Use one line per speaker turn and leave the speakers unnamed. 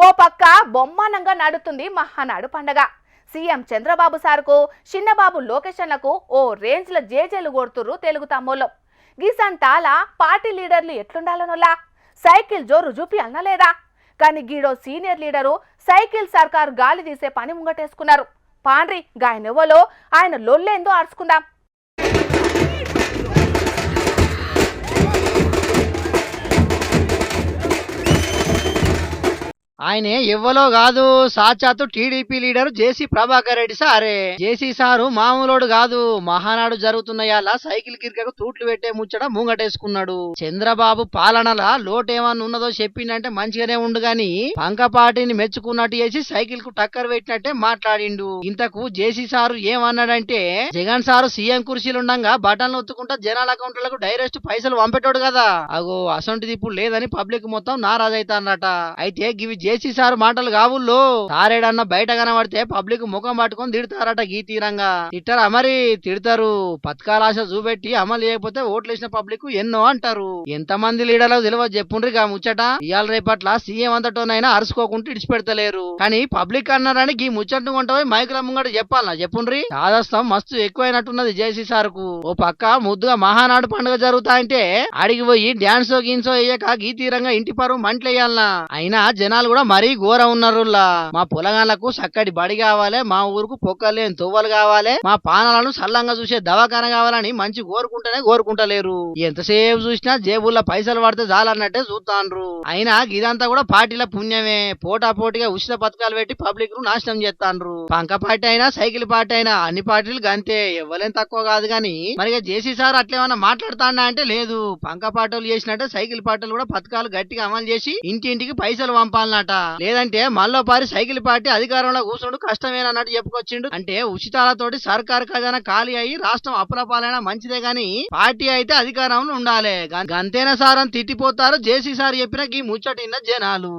ఓ పక్క బొమ్మానంగా నడుతుంది మహానాడు పండగ. సీఎం చంద్రబాబు సార్కు చిన్నబాబు లోకేషన్లకు ఓ రేంజ్ల జేజేలు కొడుతుర్రు తెలుగు తమ్ముళ్ళు. గీసంటాల పార్టీ లీడర్లు ఎట్లుండాలనోలా సైకిల్ జోరు చూపి అన్నలేదా? కానీ గీడో సీనియర్ లీడరు సైకిల్ సర్కారు గాలి తీసే పని ముంగటేసుకున్నారు. పాండ్రి గాయనెవ్వలో ఆయన లొల్లేందో అరుచుకుందాం.
ఆయన ఎవ్వలో కాదు, సాక్షాత్తు టీడీపీ లీడర్ జేసీ ప్రభాకర్ రెడ్డి సారే. జేసీ సారు మామూలోడు కాదు. మహానాడు జరుగుతున్నాయాల సైకిల్ కిరికకు తూట్లు పెట్టే ముచ్చట ముంగటేసుకున్నాడు. చంద్రబాబు పాలనల లోటేమన్నా ఉన్నదో చెప్పిండంటే మంచిగానే ఉండు గాని పంకపాటిని మెచ్చుకున్నట్టు చేసి సైకిల్ కు టక్కర్ పెట్టినట్టే మాట్లాడిండు. ఇంతకు జేసీ సారు ఏమన్నాడంటే, జగన్ సారు సీఎం కుర్చీలుండగా బటన్లు ఒత్తుకుంటా జనాల అకౌంట్లకు డైరెక్ట్ పైసలు పంపేటోడు కదా, అగో అసొంటిది ఇప్పుడు లేదని పబ్లిక్ మొత్తం నారాజైతానట. అయితే గివి జేసీ సార్ మాటలు కావుల్లో సారేడన్న బయట కనబడితే పబ్లిక్ ముఖం పట్టుకొని తిడతారట. గీ తీరంగా తిట్టరా మరి? తిడతారు. పథకాల ఆశ చూపెట్టి అమలు చేయకపోతే ఓట్లేసిన పబ్లిక్ ఎన్నో అంటారు. ఎంతమంది లీడర్లకు తెలియదు చెప్పుండ్రి గా ముచ్చట. ఇవాళ రేపట్ల సీఎం అంతటోనైనా అరుసుకోకుండా ఇడిచిపెడతలేరు. కానీ పబ్లిక్ అన్నారని గీ ముచ్చట్ను కొంటపోయి మైకుల ముంగట చెప్పాలనా చెప్పుండ్రి? చాదస్తం మస్తు ఎక్కువైనట్టున్నది జేసీ సార్ కు. ఓ పక్క ముద్దుగా మహానాడు పండుగ జరుగుతా అంటే అడిగి పోయి డాన్సో గీన్సో వేయక గీ తీరంగా ఇంటి పరువు మంటలేయాలనా? అయినా జనాలు కూడా మరీ ఘోర ఉన్నారు. మా పొలగాళ్లకు చక్కటి బడి కావాలి, మా ఊరుకు పొక్కలేని తొవ్వలు కావాలి, మా పానాలను సల్లంగా చూసే దవాఖాన కావాలని మంచి కోరుకుంటలేరు. ఎంతసేపు చూసినా జేబుల్లో పైసలు పడితే చాలన్నట్టే చూస్తాండ్రు. అయినా ఇదంతా కూడా పార్టీల పుణ్యమే. పోటాపోటీగా ఉచిత పథకాలు పెట్టి పబ్లిక్ ను నాశనం చేస్తాండ్రు. పంక పార్టీ అయినా సైకిల్ పార్టీ అయినా అన్ని పార్టీలు గంతే, ఎవరేం తక్కువ కాదు. గాని మరి జేసీ సార్ అట్లేమన్నా మాట్లాడుతాడా అంటే లేదు. పంక పార్టీలు చేసినట్టే సైకిల్ పార్టీలు కూడా పథకాలు గట్టిగా అమలు చేసి ఇంటింటికి పైసలు పంపాలన్నట. లేదంటే మళ్ళోపారి సైకిల్ పార్టీ అధికారంలో కూర్చోడు కష్టమేనన్నట్టు చెప్పుకొచ్చిండు. అంటే ఉచితాలతోటి సర్కారు ఖజానా ఖాళీ అయ్యి రాష్ట్రం అప్పులపాలైనా మంచిదే గాని పార్టీ అయితే అధికారంలో ఉండాలి. గంతేనా సార్ అని తిట్టిపోతారు జేసీ సార్ చెప్పిన ఈ ముచ్చటిన్న జనాలు.